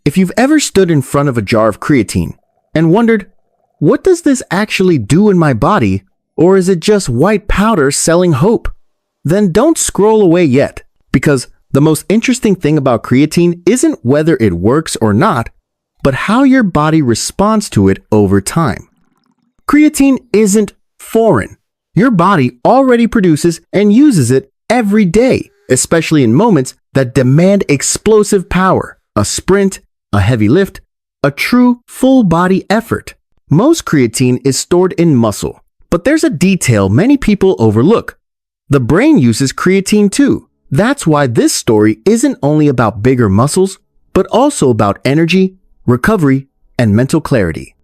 If you've ever stood in front of a jar of creatine and wondered, what does this actually do in my body, or is it just white powder selling hope? Then don't scroll away yet, because the most interesting thing about creatine isn't whether it works or not, but how your body responds to it over time. Creatine isn't foreign. Your body already produces and uses it every day, especially in moments that demand explosive power, a sprint, a heavy lift, a true full-body effort. Most creatine is stored in muscle, but there's a detail many people overlook. The brain uses creatine too. That's why this story isn't only about bigger muscles, but also about energy, recovery, and mental clarity.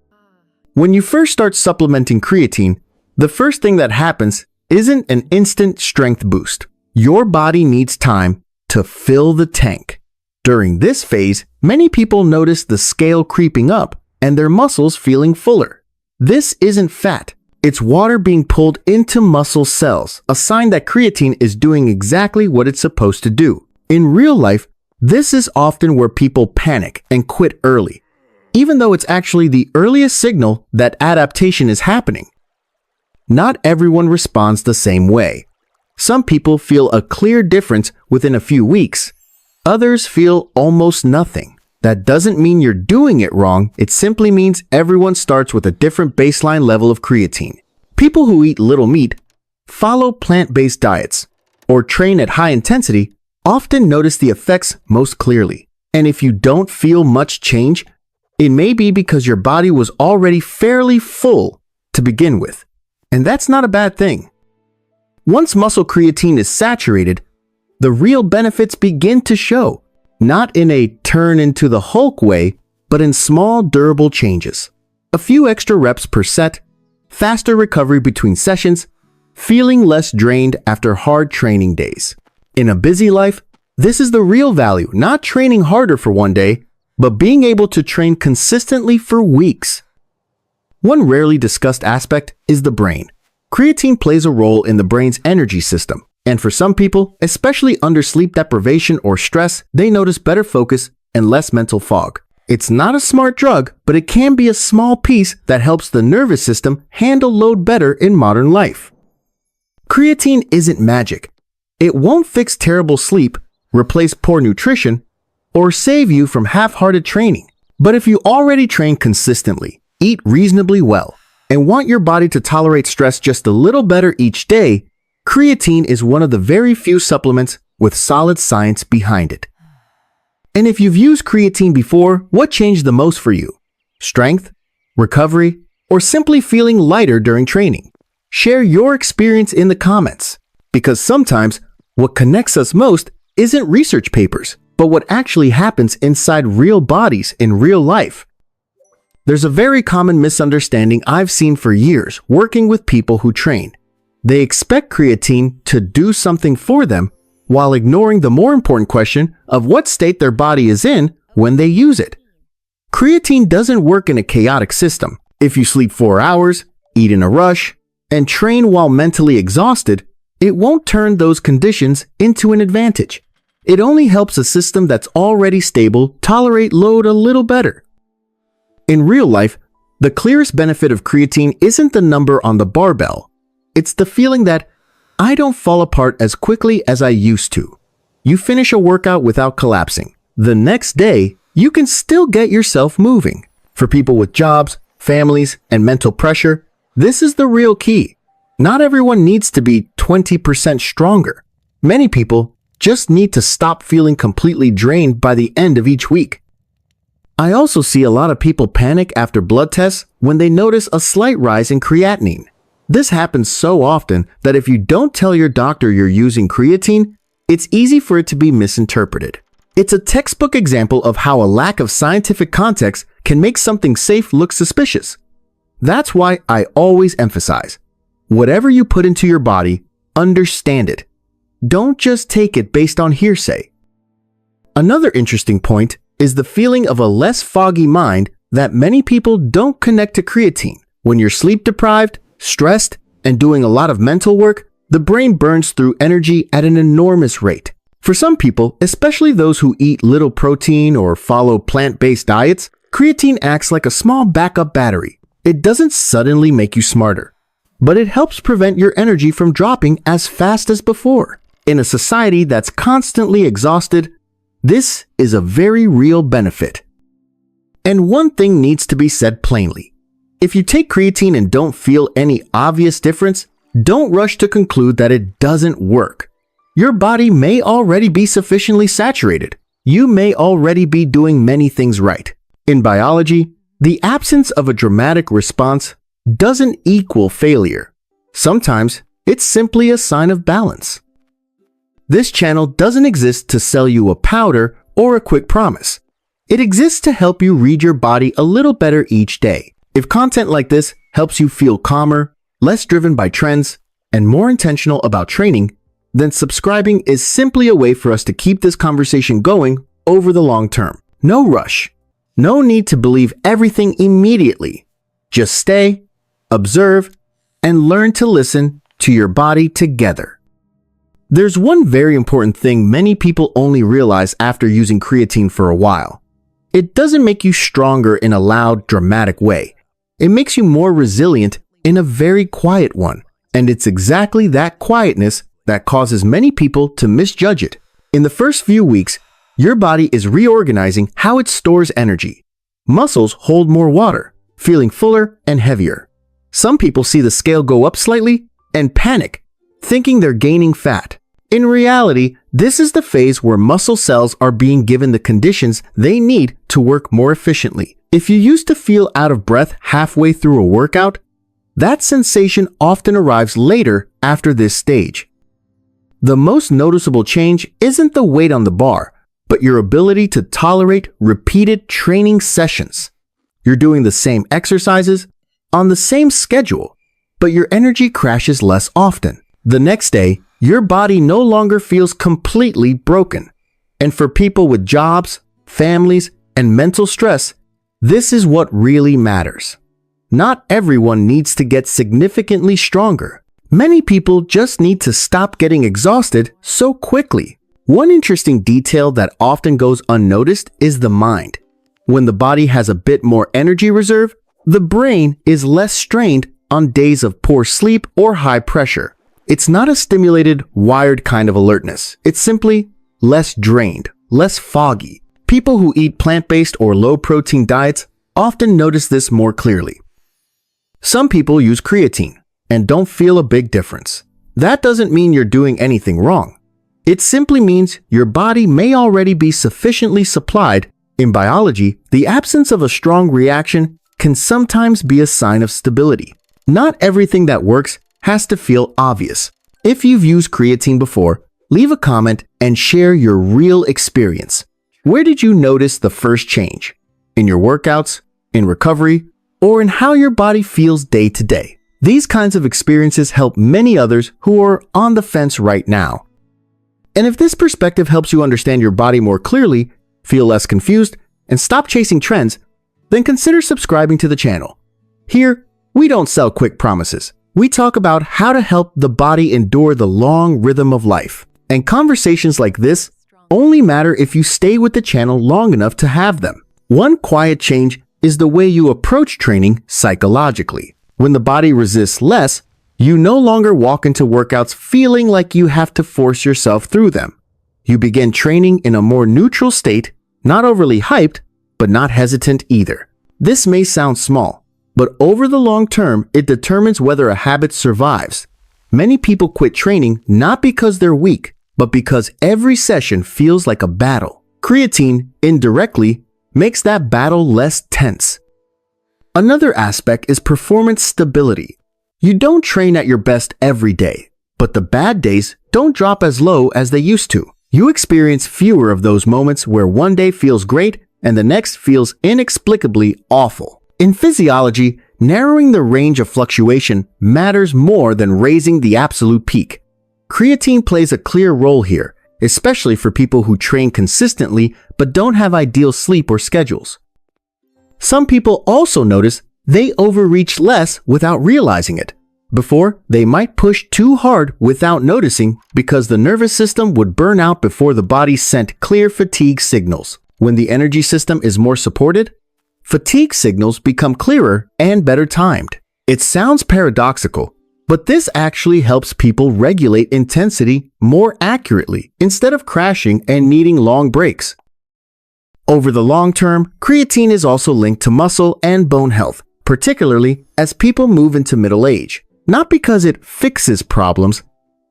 When you first start supplementing creatine, the first thing that happens isn't an instant strength boost. Your body needs time to fill the tank. During this phase, many people notice the scale creeping up and their muscles feeling fuller. This isn't fat. It's water being pulled into muscle cells, a sign that creatine is doing exactly what it's supposed to do. In real life, this is often where people panic and quit early, even though it's actually the earliest signal that adaptation is happening. Not everyone responds the same way. Some people feel a clear difference within a few weeks. Others feel almost nothing. That doesn't mean you're doing it wrong. It simply means everyone starts with a different baseline level of creatine. People who eat little meat, follow plant-based diets, or train at high intensity often notice the effects most clearly. And if you don't feel much change, it may be because your body was already fairly full to begin with. And that's not a bad thing. Once muscle creatine is saturated, the real benefits begin to show, not in a turn into the Hulk way, but in small, durable changes. A few extra reps per set, faster recovery between sessions, feeling less drained after hard training days. In a busy life, this is the real value, not training harder for one day, but being able to train consistently for weeks. One rarely discussed aspect is the brain. Creatine plays a role in the brain's energy system. And for some people, especially under sleep deprivation or stress, they notice better focus and less mental fog. It's not a smart drug, but it can be a small piece that helps the nervous system handle load better in modern life. Creatine isn't magic. It won't fix terrible sleep, replace poor nutrition, or save you from half-hearted training. But if you already train consistently, eat reasonably well, and want your body to tolerate stress just a little better each day, creatine is one of the very few supplements with solid science behind it. And if you've used creatine before, what changed the most for you? Strength, recovery, or simply feeling lighter during training? Share your experience in the comments, because sometimes what connects us most isn't research papers, but what actually happens inside real bodies in real life. There's a very common misunderstanding I've seen for years working with people who train. They expect creatine to do something for them while ignoring the more important question of what state their body is in when they use it. Creatine doesn't work in a chaotic system. If you sleep 4 hours, eat in a rush, and train while mentally exhausted, it won't turn those conditions into an advantage. It only helps a system that's already stable tolerate load a little better. In real life, the clearest benefit of creatine isn't the number on the barbell. It's the feeling that I don't fall apart as quickly as I used to. You finish a workout without collapsing. The next day, you can still get yourself moving. For people with jobs, families, and mental pressure, this is the real key. Not everyone needs to be 20% stronger. Many people just need to stop feeling completely drained by the end of each week. I also see a lot of people panic after blood tests when they notice a slight rise in creatinine. This happens so often that if you don't tell your doctor you're using creatine, it's easy for it to be misinterpreted. It's a textbook example of how a lack of scientific context can make something safe look suspicious. That's why I always emphasize, whatever you put into your body, understand it. Don't just take it based on hearsay. Another interesting point is the feeling of a less foggy mind that many people don't connect to creatine. When you're sleep deprived, stressed, and doing a lot of mental work, the brain burns through energy at an enormous rate. For some people, especially those who eat little protein or follow plant-based diets, creatine acts like a small backup battery. It doesn't suddenly make you smarter, but it helps prevent your energy from dropping as fast as before. In a society that's constantly exhausted, this is a very real benefit. And one thing needs to be said plainly. If you take creatine and don't feel any obvious difference, don't rush to conclude that it doesn't work. Your body may already be sufficiently saturated. You may already be doing many things right. In biology, the absence of a dramatic response doesn't equal failure. Sometimes it's simply a sign of balance. This channel doesn't exist to sell you a powder or a quick promise. It exists to help you read your body a little better each day. If content like this helps you feel calmer, less driven by trends, and more intentional about training, then subscribing is simply a way for us to keep this conversation going over the long term. No rush. No need to believe everything immediately. Just stay, observe, and learn to listen to your body together. There's one very important thing many people only realize after using creatine for a while. It doesn't make you stronger in a loud, dramatic way. It makes you more resilient in a very quiet one. And it's exactly that quietness that causes many people to misjudge it. In the first few weeks, your body is reorganizing how it stores energy. Muscles hold more water, feeling fuller and heavier. Some people see the scale go up slightly and panic, thinking they're gaining fat. In reality, this is the phase where muscle cells are being given the conditions they need to work more efficiently. If you used to feel out of breath halfway through a workout, that sensation often arrives later after this stage. The most noticeable change isn't the weight on the bar, but your ability to tolerate repeated training sessions. You're doing the same exercises on the same schedule, but your energy crashes less often. The next day, your body no longer feels completely broken. And for people with jobs, families, and mental stress, this is what really matters. Not everyone needs to get significantly stronger. Many people just need to stop getting exhausted so quickly. One interesting detail that often goes unnoticed is the mind. When the body has a bit more energy reserve, the brain is less strained on days of poor sleep or high pressure. It's not a stimulated, wired kind of alertness. It's simply less drained, less foggy. People who eat plant-based or low-protein diets often notice this more clearly. Some people use creatine and don't feel a big difference. That doesn't mean you're doing anything wrong. It simply means your body may already be sufficiently supplied. In biology, the absence of a strong reaction can sometimes be a sign of stability. Not everything that works has to feel obvious. If you've used creatine before, leave a comment and share your real experience. Where did you notice the first change? In your workouts, in recovery, or in how your body feels day to day? These kinds of experiences help many others who are on the fence right now. And if this perspective helps you understand your body more clearly, feel less confused, and stop chasing trends, then consider subscribing to the channel. Here, we don't sell quick promises. We talk about how to help the body endure the long rhythm of life. And conversations like this only matter if you stay with the channel long enough to have them. One quiet change is the way you approach training psychologically. When the body resists less, you no longer walk into workouts feeling like you have to force yourself through them. You begin training in a more neutral state, not overly hyped, but not hesitant either. This may sound small, but over the long term, it determines whether a habit survives. Many people quit training not because they're weak, but because every session feels like a battle. Creatine, indirectly, makes that battle less tense. Another aspect is performance stability. You don't train at your best every day, but the bad days don't drop as low as they used to. You experience fewer of those moments where one day feels great and the next feels inexplicably awful. In physiology, narrowing the range of fluctuation matters more than raising the absolute peak. Creatine plays a clear role here, especially for people who train consistently but don't have ideal sleep or schedules. Some people also notice they overreach less without realizing it. Before, they might push too hard without noticing because the nervous system would burn out before the body sent clear fatigue signals. When the energy system is more supported, fatigue signals become clearer and better timed. It sounds paradoxical, but this actually helps people regulate intensity more accurately instead of crashing and needing long breaks. Over the long term, creatine is also linked to muscle and bone health, particularly as people move into middle age. Not because it fixes problems,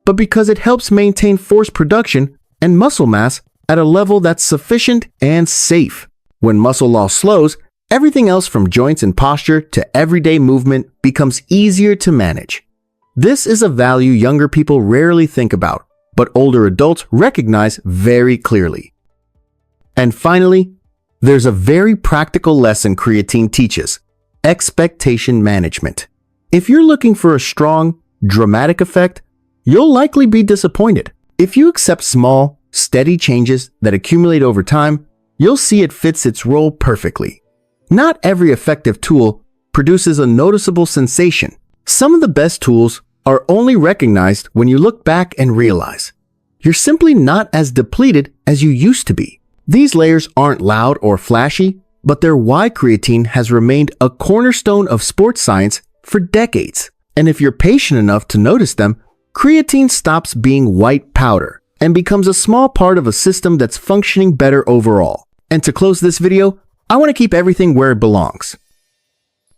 but because it helps maintain force production and muscle mass at a level that's sufficient and safe. When muscle loss slows, everything else from joints and posture to everyday movement becomes easier to manage. This is a value younger people rarely think about, but older adults recognize very clearly. And finally, there's a very practical lesson creatine teaches: expectation management. If you're looking for a strong, dramatic effect, you'll likely be disappointed. If you accept small, steady changes that accumulate over time, you'll see it fits its role perfectly. Not every effective tool produces a noticeable sensation. Some of the best tools are only recognized when you look back and realize you're simply not as depleted as you used to be. These layers aren't loud or flashy, but they're why creatine has remained a cornerstone of sports science for decades. And if you're patient enough to notice them, creatine stops being white powder and becomes a small part of a system that's functioning better overall. And to close this video, I want to keep everything where it belongs.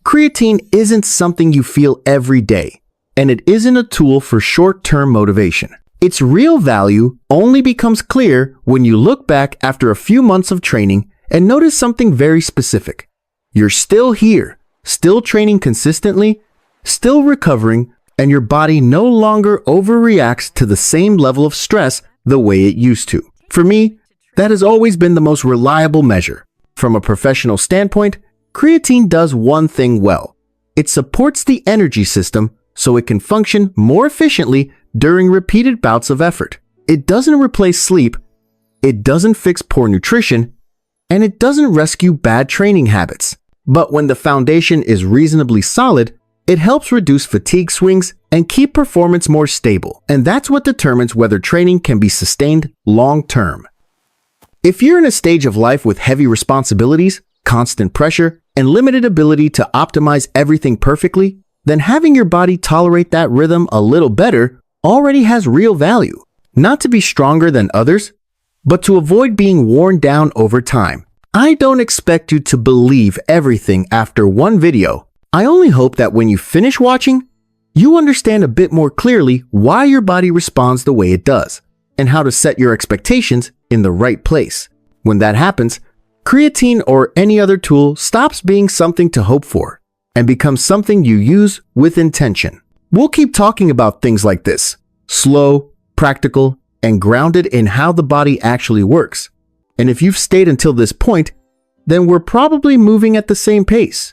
Creatine isn't something you feel every day, and it isn't a tool for short-term motivation. Its real value only becomes clear when you look back after a few months of training and notice something very specific. You're still here, still training consistently, still recovering, and your body no longer overreacts to the same level of stress the way it used to. For me, that has always been the most reliable measure. From a professional standpoint, creatine does one thing well. It supports the energy system so it can function more efficiently during repeated bouts of effort. It doesn't replace sleep, it doesn't fix poor nutrition, and it doesn't rescue bad training habits. But when the foundation is reasonably solid, it helps reduce fatigue swings and keep performance more stable. And that's what determines whether training can be sustained long term. If you're in a stage of life with heavy responsibilities, constant pressure, and limited ability to optimize everything perfectly, then having your body tolerate that rhythm a little better already has real value. Not to be stronger than others, but to avoid being worn down over time. I don't expect you to believe everything after one video. I only hope that when you finish watching, you understand a bit more clearly why your body responds the way it does, and how to set your expectations in the right place. When that happens, creatine or any other tool stops being something to hope for and becomes something you use with intention. We'll keep talking about things like this, slow, practical, and grounded in how the body actually works. And if you've stayed until this point, then we're probably moving at the same pace.